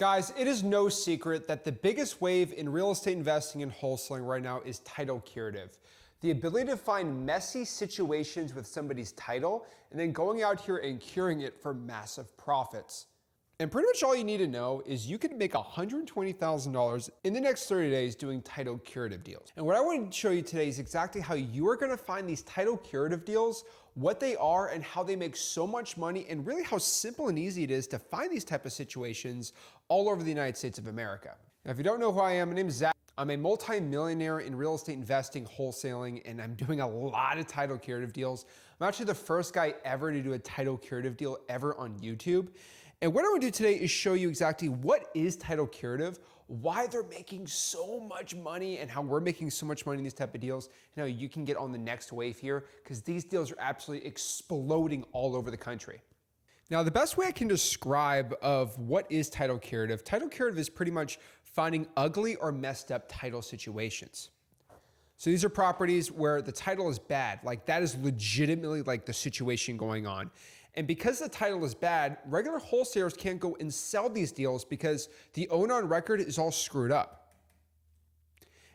Guys, it is no secret that the biggest wave in real estate investing and wholesaling right now is title curative. The ability to find messy situations with somebody's title and then going out here and curing it for massive profits. And pretty much all you need to know is you can make $120,000 in the next 30 days doing title curative deals. And what I want to show you today is exactly how you are going to find these title curative deals, what they are and how they make so much money, and really how simple and easy it is to find these type of situations all over the United States of America. Now, if you don't know who I am, my name is Zach. I'm a multi-millionaire in real estate investing, wholesaling, and I'm doing a lot of title curative deals. I'm actually the first guy ever to do a title curative deal ever on YouTube. And what I want to do today is show you exactly what is title curative, why they're making so much money, and how we're making so much money in these type of deals, and how you can get on the next wave here, because these deals are absolutely exploding all over the country. Now, the best way I can describe of what is title curative is pretty much finding ugly or messed up title situations. So these are properties where the title is bad, like that is legitimately like the situation going on. And because the title is bad, regular wholesalers can't go and sell these deals because the owner on record is all screwed up.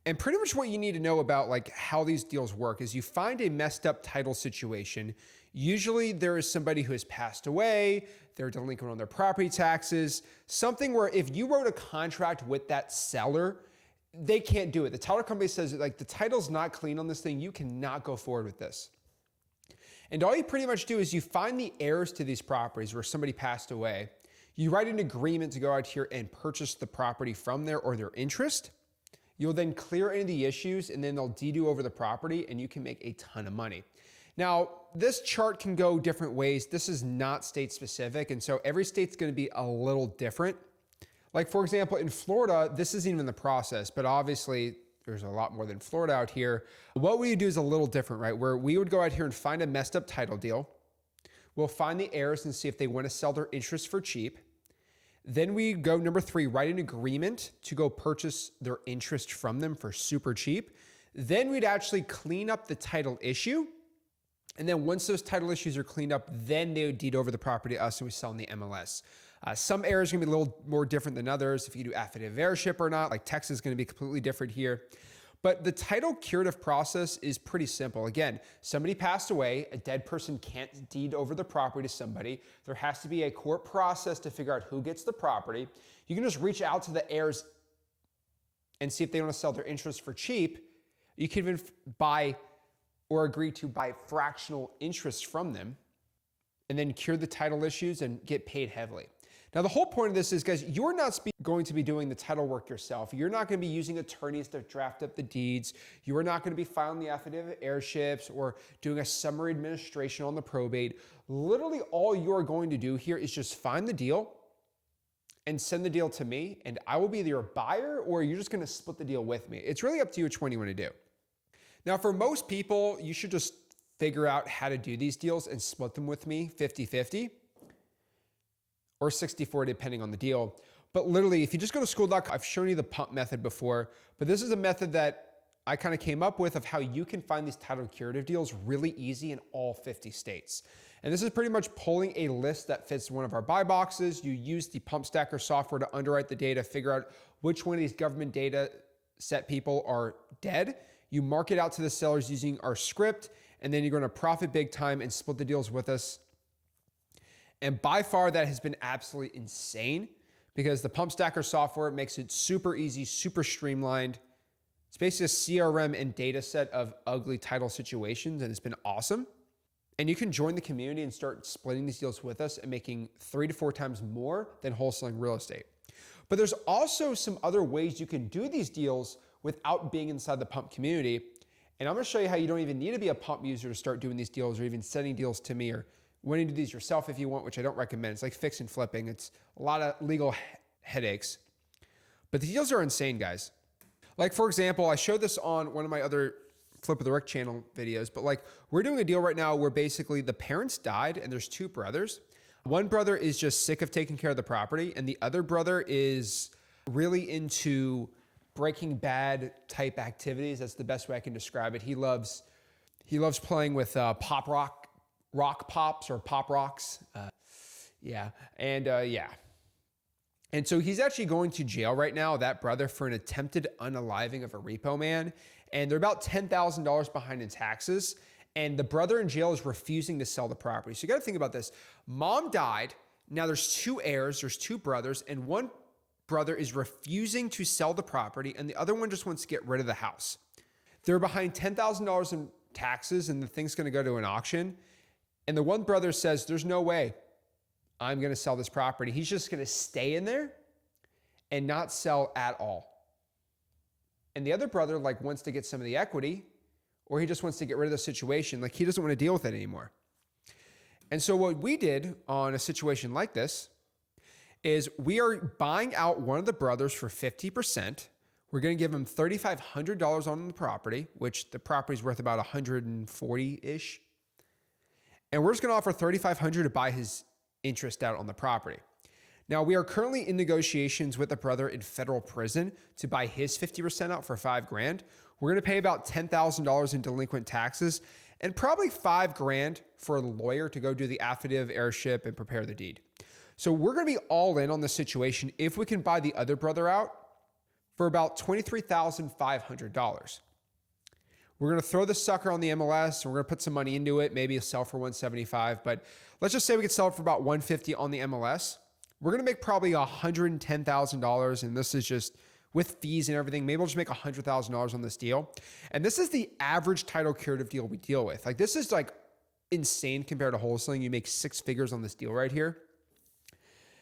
And pretty much what you need to know about like how these deals work is you find a messed up title situation. Usually there is somebody who has passed away, they're delinquent on their property taxes, something where if you wrote a contract with that seller, they can't do it. The title company says like the title's not clean on this thing, you cannot go forward with this. And all you pretty much do is you find the heirs to these properties where somebody passed away. You write an agreement to go out here and purchase the property from there or their interest. You'll then clear any of the issues and then they'll deed you over the property and you can make a ton of money. Now, this chart can go different ways. This is not state specific. And so every state's going to be a little different. Like for example, in Florida, this isn't even the process, but obviously there's a lot more than Florida out here. What we do is a little different, right? Where we would go out here and find a messed up title deal. We'll find the heirs and see if they want to sell their interest for cheap. Then we go number 3, write an agreement to go purchase their interest from them for super cheap. Then we'd actually clean up the title issue. And then once those title issues are cleaned up, then they would deed over the property to us and we sell in the MLS. Some areas are gonna be a little more different than others. If you do affidavit of heirship or not, like Texas is gonna be completely different here. But the title curative process is pretty simple. Again, somebody passed away, a dead person can't deed over the property to somebody. There has to be a court process to figure out who gets the property. You can just reach out to the heirs and see if they wanna sell their interest for cheap. You can even buy or agree to buy fractional interest from them and then cure the title issues and get paid heavily. Now, the whole point of this is, guys, you're not going to be doing the title work yourself. You're not going to be using attorneys to draft up the deeds. You are not going to be filing the affidavit of heirships or doing a summary administration on the probate. Literally, all you're going to do here is just find the deal and send the deal to me, and I will be either your buyer or you're just going to split the deal with me. It's really up to you which one you want to do. Now, for most people, you should just figure out how to do these deals and split them with me 50-50 or 60-40 depending on the deal. But literally, if you just go to school.com, I've shown you the pump method before, but this is a method that I kind of came up with of how you can find these title curative deals really easy in all 50 states. And this is pretty much pulling a list that fits one of our buy boxes. You use the pump stacker software to underwrite the data, figure out which one of these government data set people are dead. You mark it out to the sellers using our script, and then you're going to profit big time and split the deals with us. And by far, that has been absolutely insane because the pump stacker software makes it super easy, super streamlined. It's basically a CRM and data set of ugly title situations, and it's been awesome. And you can join the community and start splitting these deals with us and making 3 to 4 times more than wholesaling real estate. But there's also some other ways you can do these deals without being inside the pump community. And I'm gonna show you how you don't even need to be a pump user to start doing these deals or even sending deals to me or wanting to do these yourself if you want, which I don't recommend. It's like fix and flipping. It's a lot of legal headaches. But the deals are insane, guys. Like for example, I showed this on one of my other Flip of the Rick channel videos, but like we're doing a deal right now where basically the parents died and there's 2 brothers. One brother is just sick of taking care of the property and the other brother is really into Breaking Bad type activities. That's the best way I can describe it. He loves playing with rock pops or pop rocks. Yeah. And so he's actually going to jail right now, that brother, for an attempted unaliving of a repo man. And they're about $10,000 behind in taxes. And the brother in jail is refusing to sell the property. So you got to think about this. Mom died. Now there's two heirs, there's two brothers, and one brother is refusing to sell the property, and the other one just wants to get rid of the house. They're behind $10,000 in taxes, and the thing's going to go to an auction. And the one brother says, there's no way I'm going to sell this property. He's just going to stay in there and not sell at all. And the other brother wants to get some of the equity, or he just wants to get rid of the situation. He doesn't want to deal with it anymore. And so what we did on a situation like this is we are buying out one of the brothers for 50%. We're going to give him $3,500 on the property, which the property is worth about 140-ish. And we're just going to offer $3,500 to buy his interest out on the property. Now, we are currently in negotiations with a brother in federal prison to buy his 50% out for $5,000. We're going to pay about $10,000 in delinquent taxes and probably $5,000 for a lawyer to go do the affidavit of heirship and prepare the deed. So we're going to be all in on this situation if we can buy the other brother out for about $23,500. We're going to throw the sucker on the MLS and we're going to put some money into it. Maybe it'll sell for $175, but let's just say we could sell it for about $150 on the MLS. We're going to make probably $110,000, and this is just with fees and everything. Maybe we'll just make $100,000 on this deal. And this is the average title curative deal we deal with. This is insane compared to wholesaling. You make 6 figures on this deal right here.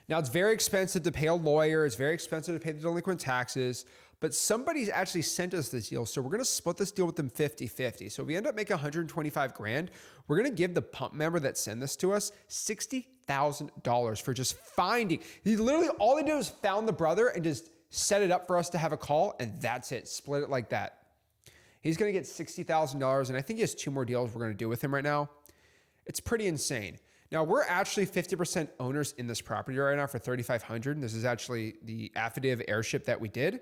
Now, it's very expensive to pay a lawyer. It's very expensive to pay the delinquent taxes, but somebody's actually sent us this deal. So we're going to split this deal with them 50-50. So if we end up making $125,000, we're going to give the pump member that sent this to us $60,000 for just finding. He literally, all they did was found the brother and just set it up for us to have a call, and that's it. Split it like that. He's going to get $60,000, and I think he has 2 more deals we're going to do with him right now. It's pretty insane. Now, we're actually 50% owners in this property right now for $3,500. This is actually the affidavit of heirship that we did.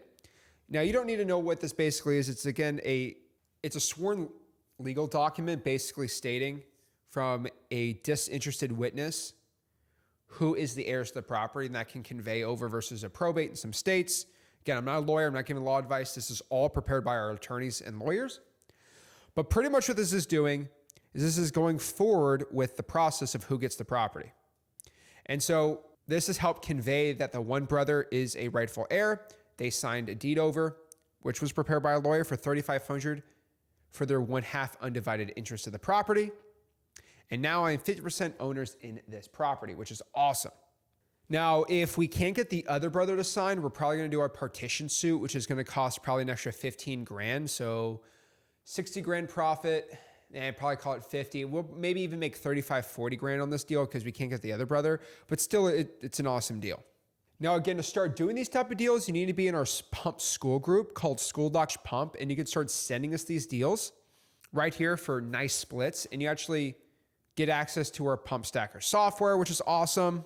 Now, you don't need to know what this basically is. It's again it's a sworn legal document basically stating from a disinterested witness who is the heirs to the property, and that can convey over versus a probate in some states. Again, I'm not a lawyer. I'm not giving law advice. This is all prepared by our attorneys and lawyers. But pretty much what this is doing is this is going forward with the process of who gets the property. And so this has helped convey that the one brother is a rightful heir. They signed a deed over, which was prepared by a lawyer for $3,500 for their 1/2 undivided interest of the property. And now I'm 50% owners in this property, which is awesome. Now, if we can't get the other brother to sign, we're probably going to do our partition suit, which is going to cost probably an extra $15,000. So $60,000 profit, and probably call it 50. We'll maybe even make $35,000-$40,000 on this deal because we can't get the other brother, but still it's an awesome deal. Now, again, to start doing these type of deals, you need to be in our pump school group called School Docs Pump, and you can start sending us these deals right here for nice splits, and you actually get access to our pump stacker software, which is awesome.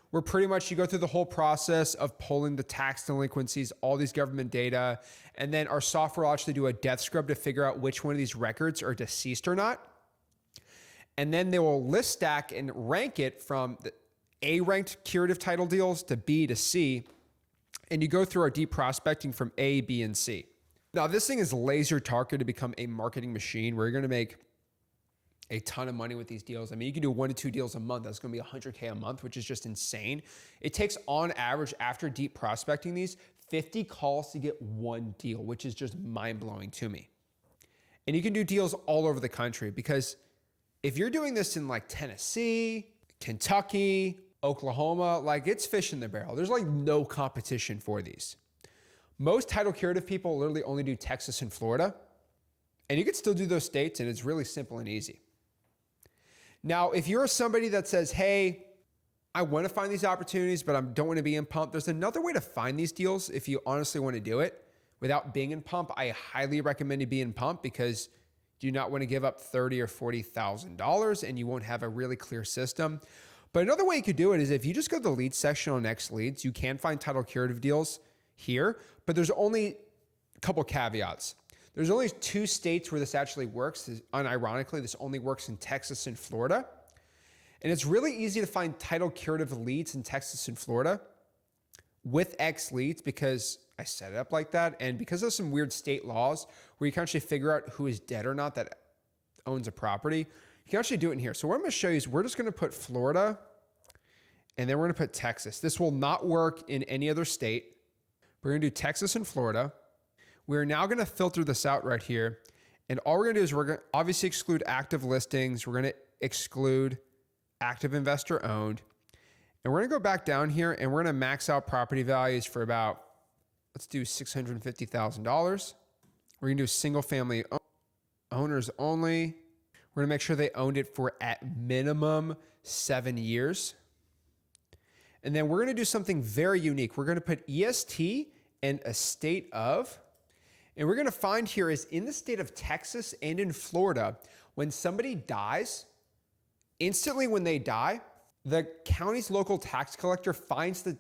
Where pretty much you go through the whole process of pulling the tax delinquencies, all these government data, and then our software will actually do a death scrub to figure out which one of these records are deceased or not. And then they will list stack and rank it from the A-ranked curative title deals to B to C, and you go through our deep prospecting from A, B, and C. Now, this thing is laser targeted to become a marketing machine where you're going to make a ton of money with these deals. I mean, you can do 1 to 2 deals a month. That's going to be $100K a month, which is just insane. It takes on average after deep prospecting these 50 calls to get 1 deal, which is just mind blowing to me. And you can do deals all over the country because if you're doing this in Tennessee, Kentucky, Oklahoma, it's fish in the barrel. There's no competition for these. Most title curative people literally only do Texas and Florida, and you can still do those states, and it's really simple and easy. Now, if you're somebody that says, hey, I want to find these opportunities, but I don't want to be in pump, there's another way to find these deals if you honestly want to do it without being in pump. I highly recommend you be in pump because you do not want to give up $30,000 or $40,000 and you won't have a really clear system. But another way you could do it is if you just go to the leads section on Next Leads, you can find title curative deals here, but there's only a couple caveats. There's only 2 states where this actually works. Unironically, this only works in Texas and Florida. And it's really easy to find title curative leads in Texas and Florida with X leads because I set it up like that. And because of some weird state laws where you can actually figure out who is dead or not that owns a property, you can actually do it in here. So what I'm going to show you is we're just going to put Florida and then we're going to put Texas. This will not work in any other state. We're going to do Texas and Florida. We're now going to filter this out right here. And all we're going to do is we're going to obviously exclude active listings. We're going to exclude active investor owned. And we're going to go back down here and we're going to max out property values for about, let's do $650,000. We're going to do single family owners only. We're going to make sure they owned it for at minimum 7 years. And then we're going to do something very unique. We're going to put EST and a state of. And we're going to find here is in the state of Texas and in Florida, when somebody dies, instantly when they die, the county's local tax collector finds the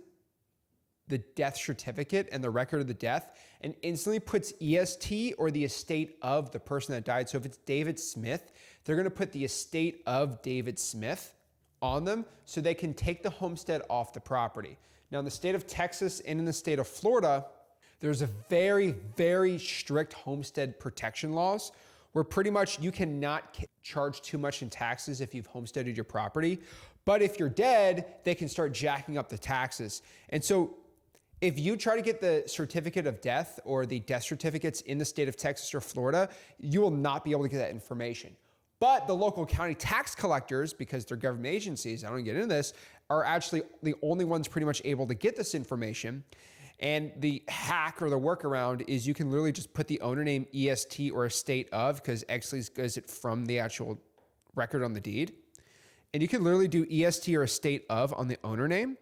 death certificate and the record of the death and instantly puts EST or the estate of the person that died. So if it's David Smith, they're going to put the estate of David Smith on them so they can take the homestead off the property. Now in the state of Texas and in the state of Florida, there's a very, very strict homestead protection laws where pretty much you cannot charge too much in taxes if you've homesteaded your property. But if you're dead, they can start jacking up the taxes. And so if you try to get the certificate of death or the death certificates in the state of Texas or Florida, you will not be able to get that information. But the local county tax collectors, because they're government agencies, I don't get into this, are actually the only ones pretty much able to get this information. And the hack or the workaround is you can literally just put the owner name EST or estate of, because Xlease goes it from the actual record on the deed. And you can literally do EST or estate of on the owner name.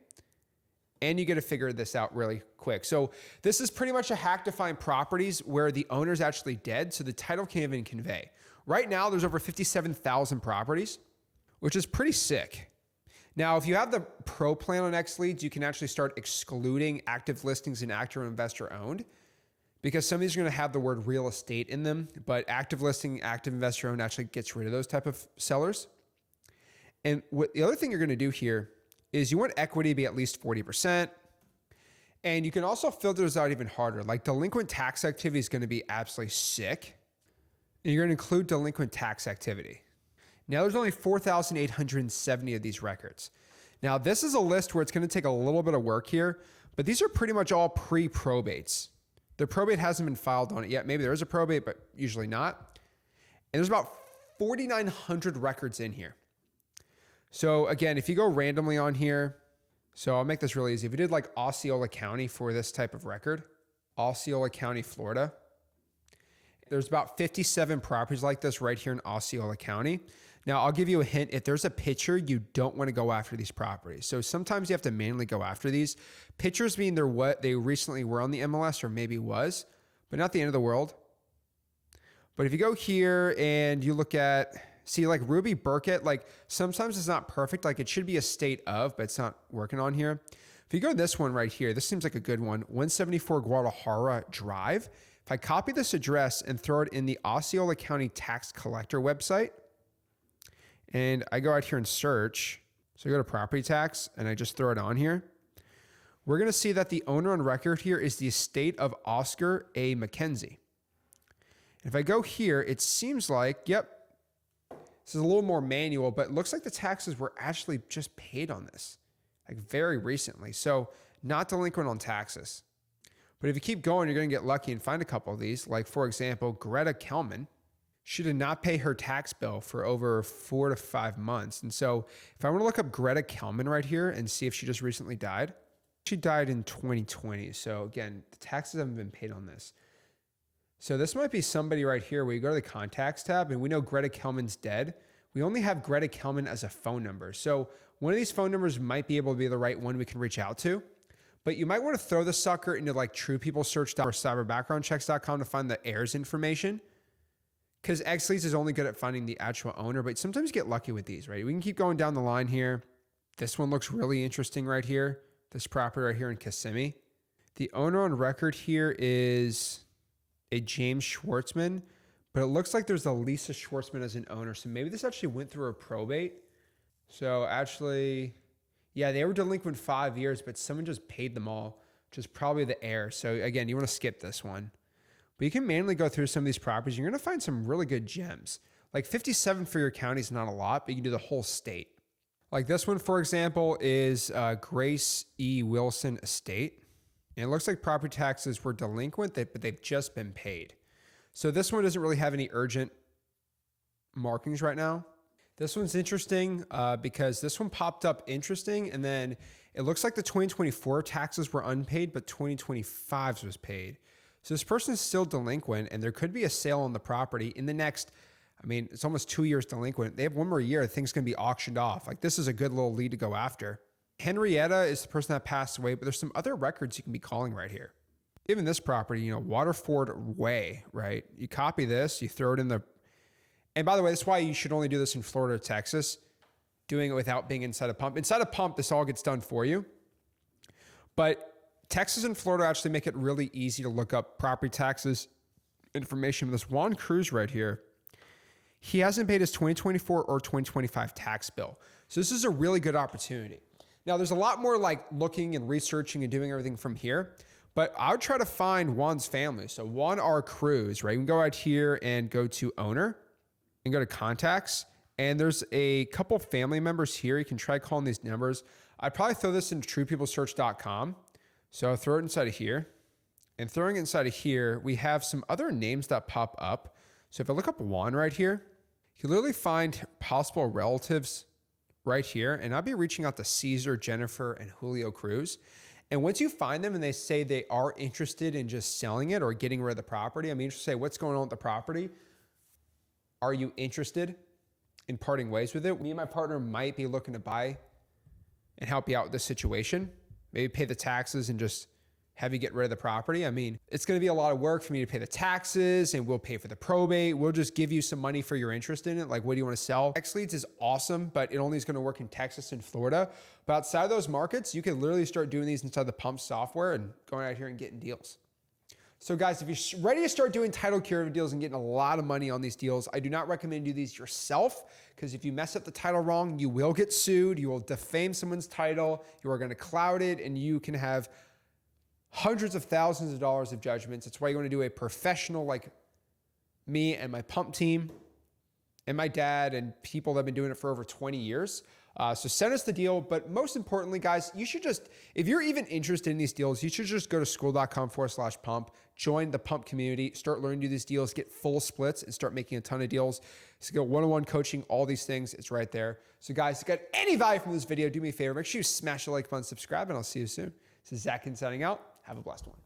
And you get to figure this out really quick. So this is pretty much a hack to find properties where the owner's actually dead, so the title can't even convey. Right now, there's over 57,000 properties, which is pretty sick. Now, if you have the pro plan on Xleads, you can actually start excluding active listings and active investor owned because some of these are going to have the word real estate in them, but active listing, active investor owned actually gets rid of those type of sellers. And what the other thing you're going to do here is you want equity to be at least 40%. And you can also filter those out even harder. Like delinquent tax activity is going to be absolutely sick. And you're going to include delinquent tax activity. Now there's only 4,870 of these records. Now this is a list where it's going to take a little bit of work here, but these are pretty much all pre-probates. The probate hasn't been filed on it yet. Maybe there is a probate, but usually not. And there's about 4,900 records in here. So again, if you go randomly on here, so I'll make this really easy. If you did like Osceola County for this type of record, Osceola County, Florida, there's about 57 properties like this right here in Osceola County. Now I'll give you a hint. If there's a picture, you don't want to go after these properties. So sometimes you have to manually go after these. Pictures mean they're what they recently were on the MLS or maybe was, but not the end of the world. But if you go here and you look at, see like Ruby Burkett, like sometimes it's not perfect. Like it should be a state of, but it's not working on here. If you go to this one right here, this seems like a good one. 174 Guadalajara Drive. If I copy this address and throw it in the Osceola County Tax Collector website, and I go out here and search, so I go to property tax and I just throw it on here, we're going to see that the owner on record here is the estate of Oscar A. McKenzie. If I go here, it seems like, yep, this is a little more manual, but it looks like the taxes were actually just paid on this, like very recently. So not delinquent on taxes. But if you keep going, you're going to get lucky and find a couple of these. Like for example, Greta Kelman. She did not pay her tax bill for over 4 to 5 months. And so if I want to look up Greta Kelman right here and see if she just recently died, she died in 2020. So again, the taxes haven't been paid on this. So this might be somebody right here where you go to the contacts tab and we know Greta Kelman's dead. We only have Greta Kelman as a phone number. So one of these phone numbers might be able to be the right one we can reach out to. But you might want to throw the sucker into like TruePeopleSearch or cyberbackgroundchecks.com to find the heirs information. Because Xleads is only good at finding the actual owner, but sometimes you get lucky with these, right? We can keep going down the line here. This one looks really interesting right here. This property right here in Kissimmee. The owner on record here is a James Schwartzman, but it looks like there's a Lisa Schwartzman as an owner. So maybe this actually went through a probate. So actually, yeah, they were delinquent 5 years, but someone just paid them all. which is probably the heir. So again, you want to skip this one. But you can manually go through some of these properties. You're going to find some really good gems. Like 57 for your county is not a lot, but you can do the whole state. Like this one, for example, is Grace E. Wilson Estate. And it looks like property taxes were delinquent, but they've just been paid. So this one doesn't really have any urgent markings right now. This one's interesting because this one popped up interesting, and then it looks like the 2024 taxes were unpaid, but 2025's was paid. So this person is still delinquent, and there could be a sale on the property in the next, I mean, it's almost 2 years delinquent. They have one more year. Things can be auctioned off. Like this is a good little lead to go after. Henrietta is the person that passed away, but there's some other records you can be calling right here. Even this property, you know, Waterford Way, right? You copy this, you throw it in the, and by the way, that's why you should only do this in Florida or Texas, doing it without being inside a pump. Inside a pump, this all gets done for you. But Texas and Florida actually make it really easy to look up property taxes information. This Juan Cruz right here, he hasn't paid his 2024 or 2025 tax bill. So this is a really good opportunity. Now, there's a lot more like looking and researching and doing everything from here, but I would try to find Juan's family. So Juan R. Cruz, right? You can go out here and go to owner and go to contacts. And there's a couple family members here. You can try calling these numbers. I'd probably throw this into truepeoplesearch.com. So I'll throw it inside of here. And throwing it inside of here, we have some other names that pop up. So if I look up Juan right here, you can literally find possible relatives right here. And I'll be reaching out to Caesar, Jennifer, and Julio Cruz. And once you find them and they say they are interested in just selling it or getting rid of the property, I'm interested to say, what's going on with the property? Are you interested in parting ways with it? Me and my partner might be looking to buy and help you out with this situation. Maybe pay the taxes and just have you get rid of the property. I mean, it's going to be a lot of work for me to pay the taxes, and we'll pay for the probate. We'll just give you some money for your interest in it. Like, what do you want to sell? X Leads is awesome, but it only is going to work in Texas and Florida. But outside of those markets, you can literally start doing these inside the pump software and going out here and getting deals. So guys, if you're ready to start doing title curative deals and getting a lot of money on these deals, I do not recommend you do these yourself, because if you mess up the title wrong, you will get sued. You will defame someone's title. You are going to cloud it, and you can have hundreds of thousands of dollars of judgments. That's why you want to do a professional like me and my pump team and my dad and people that have been doing it for over 20 years. So send us the deal. But most importantly, guys, you should just, if you're even interested in these deals, you should just go to school.com/pump, join the pump community, start learning to do these deals, get full splits, and start making a ton of deals. So go one-on-one coaching, all these things, it's right there. So guys, if you got any value from this video, do me a favor, make sure you smash the like button, subscribe, and I'll see you soon. This is Zach Ginn signing out. Have a blessed one.